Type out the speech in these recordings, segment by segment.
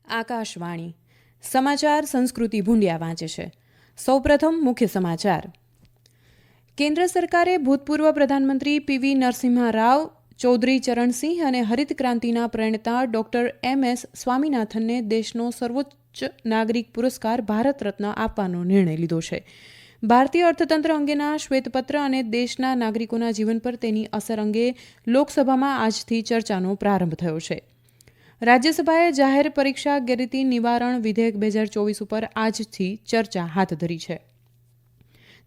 આકાશવાણી સમાચાર સંસ્કૃતિ ભૂંડિયા વાંચે છે. સૌપ્રથમ મુખ્ય સમાચાર. કેન્દ્ર સરકારે ભૂતપૂર્વ પ્રધાનમંત્રી પીવી નરસિમ્હા રાવ, ચૌધરી ચરણસિંહ અને હરિત ક્રાંતિના પ્રણેતા ડોક્ટર એમ.એસ. સ્વામીનાથનને દેશનો સર્વોચ્ચ નાગરિક પુરસ્કાર ભારત રત્ન આપવાનો નિર્ણય લીધો છે. ભારતીય અર્થતંત્ર અંગેના શ્વેતપત્ર અને દેશના નાગરિકોના જીવન પર તેની અસર અંગે લોકસભામાં આજથી ચર્ચાનો પ્રારંભ થયો છે. રાજ્યસભાએ જાહેર પરીક્ષા ગેરરીતિ નિવારણ વિધેયક 2024 ઉપર આજથી ચર્ચા હાથ ધરી છે.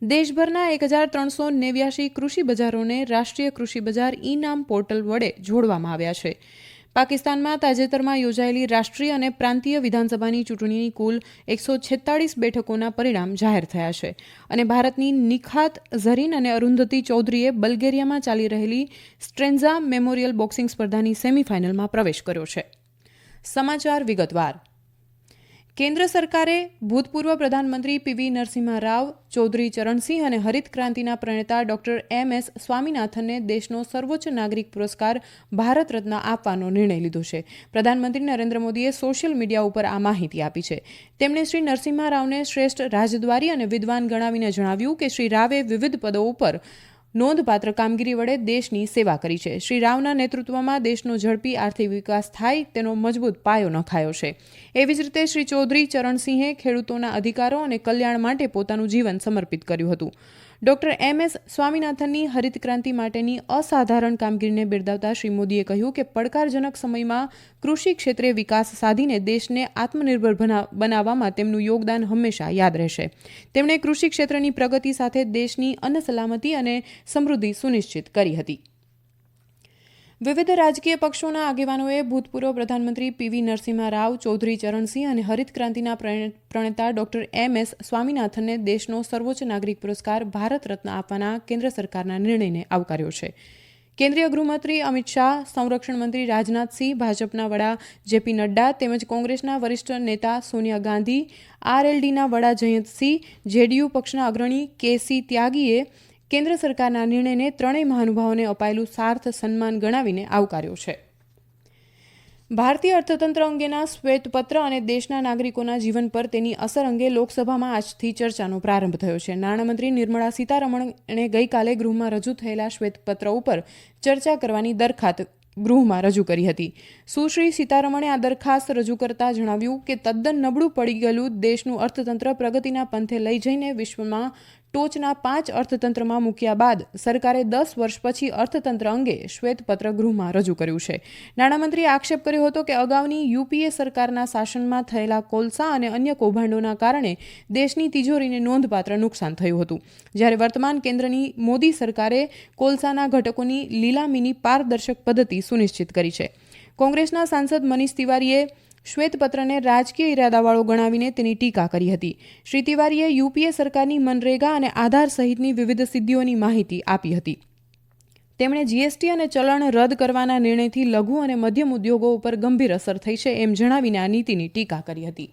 દેશભરના 1389 કૃષિ બજારોને રાષ્ટ્રીય કૃષિ બજાર ઈ-નામ પોર્ટલ વડે જોડવામાં આવ્યા છે. પાકિસ્તાનમાં તાજેતરમાં યોજાયેલી રાષ્ટ્રીય અને પ્રાંતીય વિધાનસભાની ચૂંટણીની કુલ 146 બેઠકોના પરિણામ જાહેર થયા છે અને ભારતની નિખાત ઝરીન અને અરુંધતી ચૌધરીએ બલ્ગેરિયામાં ચાલી રહેલી સ્ટ્રેન્ઝા મેમોરિયલ બોક્સિંગ સ્પર્ધાની સેમીફાઇનલમાં પ્રવેશ કર્યો છે. સમાચાર વિગતવાર. કેન્દ્ર સરકારે ભૂતપૂર્વ પ્રધાનમંત્રી પીવી નરસિમ્હા રાવ, ચૌધરી ચરણસિંહ અને હરિત ક્રાંતિના પ્રણેતા ડોક્ટર એમ.એસ. સ્વામીનાથનને દેશનો સર્વોચ્ચ નાગરિક પુરસ્કાર ભારત રત્ન આપવાનો નિર્ણય લીધો છે. પ્રધાનમંત્રી નરેન્દ્ર મોદીએ સોશિયલ મીડિયા ઉપર આ માહિતી આપી છે. તેમણે શ્રી નરસિમ્હા રાવને શ્રેષ્ઠ રાજદ્વારી અને વિદ્વાન ગણાવીને જણાવ્યું કે શ્રી રાવે વિવિધ પદો ઉપર નોંધપાત્ર કામગીરી વડે દેશની સેવા કરી છે. શ્રી રાવના નેતૃત્વમાં દેશનો ઝડપી આર્થિક વિકાસ થાય તેનો મજબૂત પાયો નખાયો છે. એવી જ રીતે શ્રી ચૌધરી ચરણસિંહે ખેડૂતોના અધિકારો અને કલ્યાણ માટે પોતાનું જીવન સમર્પિત કર્યું હતું. Doctor M S. સ્વામીનાથનની હરિત ક્રાંતિ માટેની અસાધારણ કામગીરીને બિરદાવતા શ્રી મોદીએ કહ્યું કે પડકારજનક સમયમાં કૃષિ ક્ષેત્રે વિકાસ સાધીને દેશને આત્મનિર્ભર બનાવવામાં તેમનું યોગદાન હંમેશા યાદ રહેશે. તેમણે કૃષિ ક્ષેત્રની પ્રગતિ સાથે દેશની અન્ન સલામતી અને સમૃદ્ધિ સુનિશ્ચિત કરી હતી. વિવિધ રાજકીય પક્ષોના આગેવાનોએ ભૂતપૂર્વ પ્રધાનમંત્રી પીવી નરસિમ્હા રાવ, ચૌધરી ચરણસિંહ અને હરિત ક્રાંતિના પ્રણેતા ડોક્ટર એમ.એસ. સ્વામીનાથનને દેશનો સર્વોચ્ચ નાગરિક પુરસ્કાર ભારત રત્ન આપવાના કેન્દ્ર સરકારના નિર્ણયને આવકાર્યો છે. કેન્દ્રીય ગૃહમંત્રી અમિત શાહ, સંરક્ષણ મંત્રી રાજનાથસિંહ, ભાજપના વડા જેપી નડ્ડા તેમજ કોંગ્રેસના વરિષ્ઠ નેતા સોનિયા ગાંધી, આરએલડીના વડા જયંતસિંહ, જેડીયુ પક્ષના અગ્રણી કે.સી. ત્યાગીએ કેન્દ્ર સરકારના નિર્ણયને ત્રણેય મહાનુભાવોને અપાયેલું સાર્થ સન્માન ગણાવીને આવકાર્યો છે. ભારતીય અર્થતંત્ર અંગેના શ્વેતપત્ર અને દેશના નાગરિકોના જીવન પર તેની અસર અંગે લોકસભામાં આજથી ચર્ચાનો પ્રારંભ થયો છે. નાણામંત્રી નિર્મળા સીતારમણે ગઈકાલે ગૃહમાં રજૂ થયેલા શ્વેતપત્ર ઉપર ચર્ચા કરવાની દરખાસ્ત ગૃહમાં રજૂ કરી હતી. સુશ્રી સીતારમણે આ દરખાસ્ત રજૂ કરતા જણાવ્યું કે તદ્દન નબળું પડી ગયેલું દેશનું અર્થતંત્ર પ્રગતિના પંથે લઈ જઈને વિશ્વમાં ટોચના 5 અર્થતંત્રમાં મૂક્યા બાદ સરકારે 10 વર્ષ પછી અર્થતંત્ર અંગે શ્વેતપત્ર ગૃહમાં રજૂ કર્યું છે. નાણામંત્રીએ આક્ષેપ કર્યો હતો કે અગાઉની યુપીએ સરકારના શાસનમાં થયેલા કોલસા અને અન્ય કૌભાંડોના કારણે દેશની તિજોરીને નોંધપાત્ર નુકસાન થયું હતું, જ્યારે વર્તમાન કેન્દ્રની મોદી સરકારે કોલસાના ઘટકોની લીલામીની પારદર્શક પદ્ધતિ સુનિશ્ચિત કરી છે. કોંગ્રેસના સાંસદ મનીષ તિવારીએ શ્વેતપત્રને રાજકીય ઇરાદાવાળો ગણાવીને તેની ટીકા કરી હતી. શ્રી તિવારીએ યુપીએ સરકારની મનરેગા અને આધાર સહિતની વિવિધ સિદ્ધિઓની માહિતી આપી હતી. તેમણે જીએસટી અને ચલણ રદ કરવાના નિર્ણયથી લઘુ અને મધ્યમ ઉદ્યોગો ઉપર ગંભીર અસર થઈ છે એમ જણાવીને આ નીતિની ટીકા કરી હતી.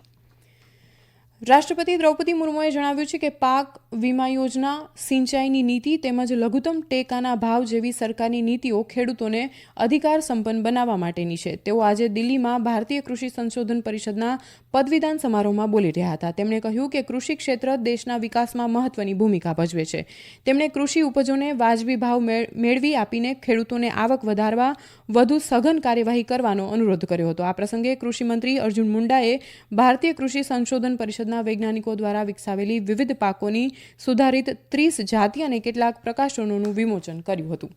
રાષ્ટ્રપતિ દ્રૌપદી મુર્મુએ જણાવ્યું છે કે પાક વીમા યોજના, સિંચાઈની નીતિ તેમજ લઘુત્તમ ટેકાના ભાવ જેવી સરકારની નીતિઓ ખેડૂતોને અધિકાર સંપન્ન બનાવવા માટેની છે. તેઓ આજે દિલ્હીમાં ભારતીય કૃષિ સંશોધન પરિષદના પદવીદાન સમારોહમાં બોલી રહ્યા હતા. તેમણે કહ્યું કે કૃષિ ક્ષેત્ર દેશના વિકાસમાં મહત્વની ભૂમિકા ભજવે છે. તેમણે કૃષિ ઉપજોને વાજબી ભાવ મેળવી આપીને ખેડૂતોને આવક વધારવા વધુ સઘન કાર્યવાહી કરવાનો અનુરોધ કર્યો હતો. આ પ્રસંગે કૃષિમંત્રી અર્જુન મુંડાએ ભારતીય કૃષિ સંશોધન પરિષદના વૈજ્ઞાનિકો દ્વારા વિકસાવેલી વિવિધ પાકોની સુધારિત 30 જાતિ અને કેટલાક પ્રકાશનોનું વિમોચન કર્યું હતું.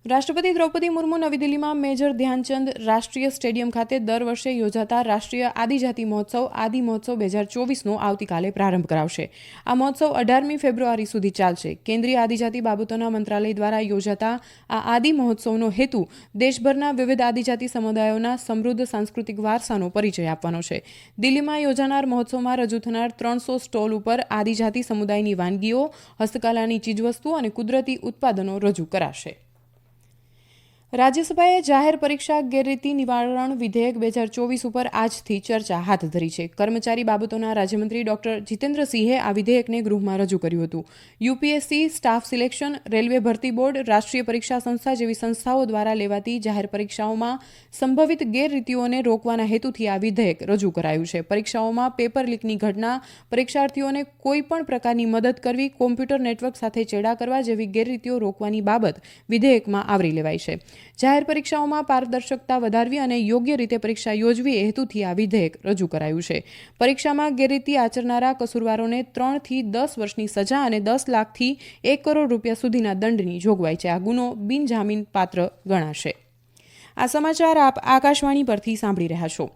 રાષ્ટ્રપતિ દ્રૌપદી મુર્મુ નવી દિલ્હીમાં મેજર ધ્યાનચંદ રાષ્ટ્રીય સ્ટેડિયમ ખાતે દર વર્ષે યોજાતા રાષ્ટ્રીય આદિજાતિ મહોત્સવ આદિ મહોત્સવ 2024નો આવતીકાલે પ્રારંભ કરાવશે. આ મહોત્સવ 18મી ફેબ્રુઆરી સુધી ચાલશે. કેન્દ્રીય આદિજાતિ બાબતોના મંત્રાલય દ્વારા યોજાતા આ આદિ મહોત્સવનો હેતુ દેશભરના વિવિધ આદિજાતિ સમુદાયોના સમૃદ્ધ સાંસ્કૃતિક વારસાનો પરિચય આપવાનો છે. દિલ્હીમાં યોજાનાર મહોત્સવમાં રજૂ થનાર 300 સ્ટોલ ઉપર આદિજાતિ સમુદાયની વાનગીઓ, હસ્તકલાની ચીજવસ્તુઓ અને કુદરતી ઉત્પાદનો રજૂ કરાશે. રાજ્યસભાએ જાહેર પરીક્ષા ગેરરીતિ નિવારણ વિધેયક 2024 ઉપર આજથી ચર્ચા હાથ ધરી છે. કર્મચારી બાબતોના રાજ્યમંત્રી ડોક્ટર જીતેન્દ્રસિંહે આ વિધેયકને ગૃહમાં રજૂ કર્યું હતું. યુપીએસસી, સ્ટાફ સિલેક્શન, રેલવે ભરતી બોર્ડ, રાષ્ટ્રીય પરીક્ષા સંસ્થા જેવી સંસ્થાઓ દ્વારા લેવાતી જાહેર પરીક્ષાઓમાં સંભવિત ગેરરીતિઓને રોકવાના હેતુથી આ વિધેયક રજૂ કરાયું છે. પરીક્ષાઓમાં પેપર લીકની ઘટના, પરીક્ષાર્થીઓને કોઈપણ પ્રકારની મદદ કરવી, કોમ્પ્યુટર નેટવર્ક સાથે ચેડા કરવા જેવી ગેરરીતિઓ રોકવાની બાબત વિધેયકમાં આવરી લેવાઈ છે. જાહેર પરીક્ષાઓમાં પારદર્શકતા વધારવી અને યોગ્ય રીતે પરીક્ષા યોજવી એ હેતુથી આ વિધેયક રજૂ કરાયું છે. પરીક્ષામાં ગેરરીતિ આચરનારા કસૂરવારોને 3 થી 10 વર્ષની સજા અને 10 લાખથી 1 કરોડ રૂપિયા સુધીના દંડની જોગવાઈ છે. આ ગુનો બિનજામીન પાત્ર ગણાશે. આ સમાચાર આપ આકાશવાણી પરથી સાંભળી રહ્યા છો.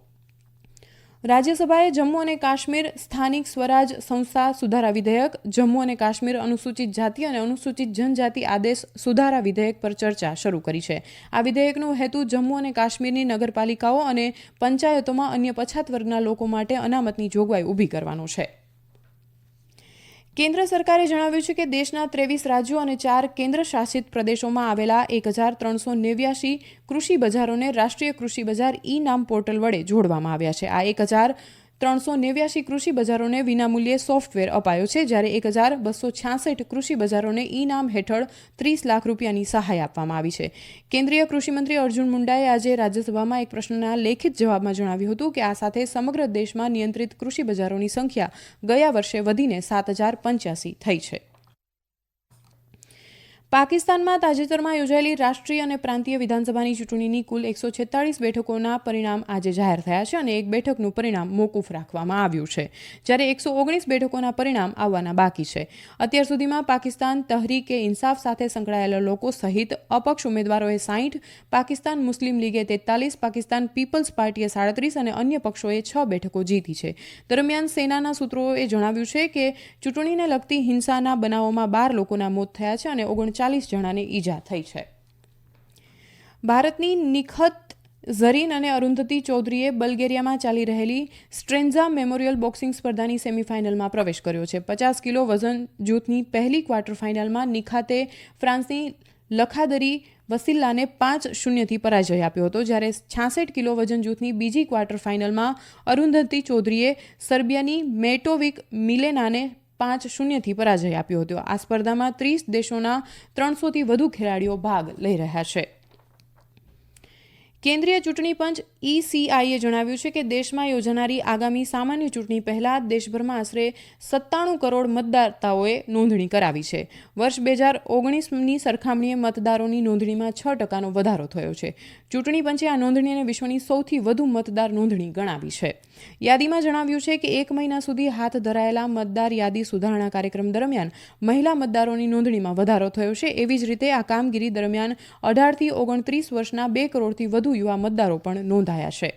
રાજ્યસભાએ જમ્મુ અને કાશ્મીર સ્થાનિક સ્વરાજ સંસ્થા સુધારા વિધેયક, જમ્મુ અને કાશ્મીર અનુસૂચિત જાતિ અને અનુસૂચિત જનજાતિ આદેશ સુધારા વિધેયક પર ચર્ચા શરૂ કરી છે. આ વિધેયકનો હેતુ જમ્મુ અને કાશ્મીરની નગરપાલિકાઓ અને પંચાયતોમાં અન્ય પછાત વર્ગના લોકો માટે અનામતની જોગવાઈ ઊભી કરવાનો છે. કેન્દ્ર સરકારે જણાવ્યું છે કે દેશના 23 રાજ્યો અને 4 કેન્દ્ર શાસિત પ્રદેશોમાં આવેલા 1389 કૃષિ બજારોને રાષ્ટ્રીય કૃષિ બજાર ઈ-નામ પોર્ટલ વડે જોડવામાં આવ્યા છે. આ 1389 કૃષિ બજારોને વિનામૂલ્યે સોફ્ટવેર અપાયો છે, જ્યારે 1266 કૃષિ બજારોને ઈ-નામ હેઠળ 30 લાખ રૂપિયાની સહાય આપવામાં આવી છે. કેન્દ્રીય કૃષિમંત્રી અર્જુન મુંડાએ આજે રાજ્યસભામાં એક પ્રશ્નના લેખિત જવાબમાં જણાવ્યું હતું કે આ સાથે સમગ્ર દેશમાં નિયંત્રિત કૃષિ બજારોની સંખ્યા ગયા વર્ષે વધીને 7085 થઈ છે. પાકિસ્તાનમાં તાજેતરમાં યોજાયેલી રાષ્ટ્રીય અને પ્રાંતીય વિધાનસભાની ચૂંટણીની કુલ 146 બેઠકોના પરિણામ આજે જાહેર થયા છે અને એક બેઠકનું પરિણામ મોકૂફ રાખવામાં આવ્યું છે, જ્યારે 119 બેઠકોના પરિણામ આવવાના બાકી છે. અત્યાર સુધીમાં પાકિસ્તાન તહરીકે ઇન્સાફ સાથે સંકળાયેલા લોકો સહિત અપક્ષ ઉમેદવારોએ 60, પાકિસ્તાન મુસ્લિમ લીગે 43, પાકિસ્તાન પીપલ્સ પાર્ટીએ 37 અને અન્ય પક્ષોએ 6 બેઠકો જીતી છે. દરમિયાન સેનાના સૂત્રોએ જણાવ્યું છે કે ચૂંટણીને લગતી હિંસાના બનાવોમાં 12 લોકોના મોત થયા છે અને 39 જણાને ઈજા થઈ છે. ભારતની નિખત ઝરીન અને અરુંધતી ચૌધરીએ બલ્ગેરિયામાં ચાલી રહેલી સ્ટ્રેન્ઝા મેમોરિયલ બોક્સિંગ સ્પર્ધાની સેમીફાઇનલમાં પ્રવેશ કર્યો છે. 50 કિલો વજન જૂથની પહેલી ક્વાર્ટર ફાઇનલમાં નિખાતે ફ્રાન્સની લખાદરી વસીલ્લાને 5-0થી પરાજય આપ્યો હતો, જ્યારે 66 કિલો વજન જૂથની બીજી ક્વાર્ટર ફાઇનલમાં અરુંધતી ચૌધરીએ સર્બિયાની મેટોવિક મિલેનાને 5-0થી પરાજય આપ્યો હતો. આ સ્પર્ધામાં 30 દેશોના 300થી વધુ ખેલાડીઓ ભાગ લઈ રહ્યા છે. કેન્દ્રીય ચૂંટણી પંચ ECIએ જણાવ્યું છે કે દેશમાં યોજાનારી આગામી સામાન્ય ચૂંટણી પહેલા દેશભરમાં આશરે 97 કરોડ મતદાતાઓએ નોંધણી કરાવી છે. વર્ષ 2019ની સરખામણીએ મતદારોની નોંધણીમાં 6% વધારો થયો છે. ચૂંટણી પંચે આ નોંધણીને વિશ્વની સૌથી વધુ મતદાર નોંધણી ગણાવી છે. યાદીમાં જણાવ્યું છે કે 1 મહિના સુધી હાથ ધરાયેલા મતદાર યાદી સુધારણા કાર્યક્રમ દરમિયાન મહિલા મતદારોની નોંધણીમાં વધારો થયો છે. એવી જ રીતે આ કામગીરી દરમિયાન 18થી 29 વર્ષના 2 કરોડથી વધુ યુવા મતદારો પણ નોંધાયા છે.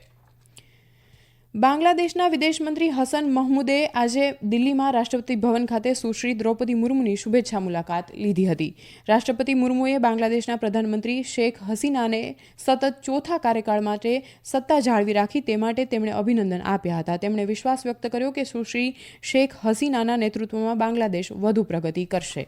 બાંગ્લાદેશના વિદેશમંત્રી હસન મહમૂદે આજે દિલ્હીમાં રાષ્ટ્રપતિ ભવન ખાતે સુશ્રી દ્રૌપદી મુર્મુની શુભેચ્છા મુલાકાત લીધી હતી. રાષ્ટ્રપતિ મુર્મુએ બાંગ્લાદેશના પ્રધાનમંત્રી શેખ હસીનાને સતત ચોથા કાર્યકાળ માટે સત્તા જાળવી રાખી તે માટે તેમણે અભિનંદન આપ્યા હતા. તેમણે વિશ્વાસ વ્યક્ત કર્યો કે સુશ્રી શેખ હસીનાના નેતૃત્વમાં બાંગ્લાદેશ વધુ પ્રગતિ કરશે.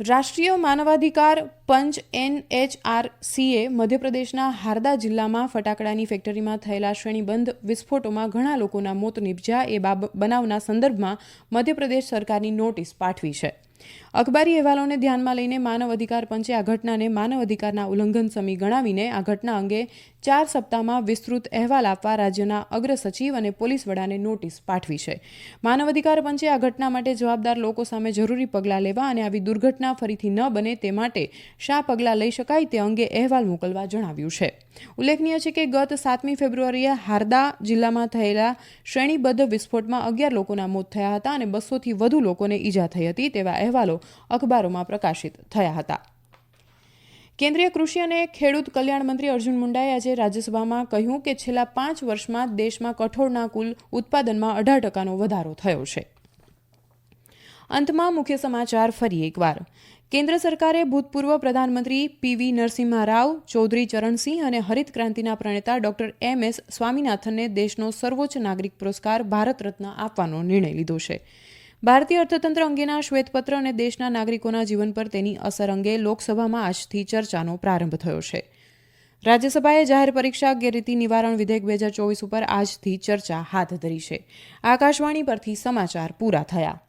રાષ્ટ્રીય માનવાધિકાર પંચ NHRCએ મધ્યપ્રદેશના હારદા જિલ્લામાં ફટાકડાની ફેક્ટરીમાં થયેલા શ્રેણીબંધ વિસ્ફોટોમાં ઘણા લોકોના મોત નીપજ્યા એ બનાવના સંદર્ભમાં મધ્યપ્રદેશ સરકારની નોટિસ પાઠવી છે. અખબારી અહેવાલોને ધ્યાનમાં લઈને માનવ અધિકાર પંચે આ ઘટનાને માનવ અધિકારના ઉલ્લંઘન સમી ગણાવીને આ ઘટના અંગે 4 સપ્તાહમાં વિસ્તૃત અહેવાલ આપવા રાજ્યના અગ્ર સચિવ અને પોલીસ વડાને નોટિસ પાઠવી છે. માનવ અધિકાર પંચે આ ઘટના માટે જવાબદાર લોકો સામે જરૂરી પગલાં લેવા અને આવી દુર્ઘટના ફરીથી ન બને તે માટે શા પગલાં લઈ શકાય તે અંગે અહેવાલ મોકલવા જણાવ્યું છે. ઉલ્લેખનીય છે કે ગત 7મી ફેબ્રુઆરીએ હારદા જિલ્લામાં થયેલા શ્રેણીબદ્ધ વિસ્ફોટમાં 11 લોકોના મોત થયા હતા અને 200થી વધુ લોકોને ઈજા થઈ હતી તેવા અહેવાલો અખબારોમાં પ્રકાશિત થયા હતા. કેન્દ્રીય કૃષિ અને ખેડૂત કલ્યાણ મંત્રી અર્જુન મુંડાએ આજે રાજ્યસભામાં કહ્યું કે છેલ્લા 5 વર્ષમાં દેશમાં કઠોળના કુલ ઉત્પાદનમાં 18% વધારો થયો છે. અંતમાં મુખ્ય સમાચાર ફરી એકવાર. કેન્દ્ર સરકારે ભૂતપૂર્વ પ્રધાનમંત્રી PV નરસિમ્હા રાવ, ચૌધરી ચરણસિંહ અને હરિત ક્રાંતિના પ્રણેતા ડોક્ટર MS સ્વામીનાથનને દેશનો સર્વોચ્ચ નાગરિક પુરસ્કાર ભારત રત્ન આપવાનો નિર્ણય લીધો છે. ભારતીય અર્થતંત્ર અંગેના શ્વેતપત્ર અને દેશના નાગરિકોના જીવન પર તેની અસર અંગે લોકસભામાં આજથી ચર્ચાનો પ્રારંભ થયો છે. રાજ્યસભાએ જાહેર પરીક્ષા ગેરરીતિ નિવારણ વિધેયક 2024 ઉપર આજથી ચર્ચા હાથ ધરી છે. આકાશવાણી પરથી સમાચાર પૂરા થયા.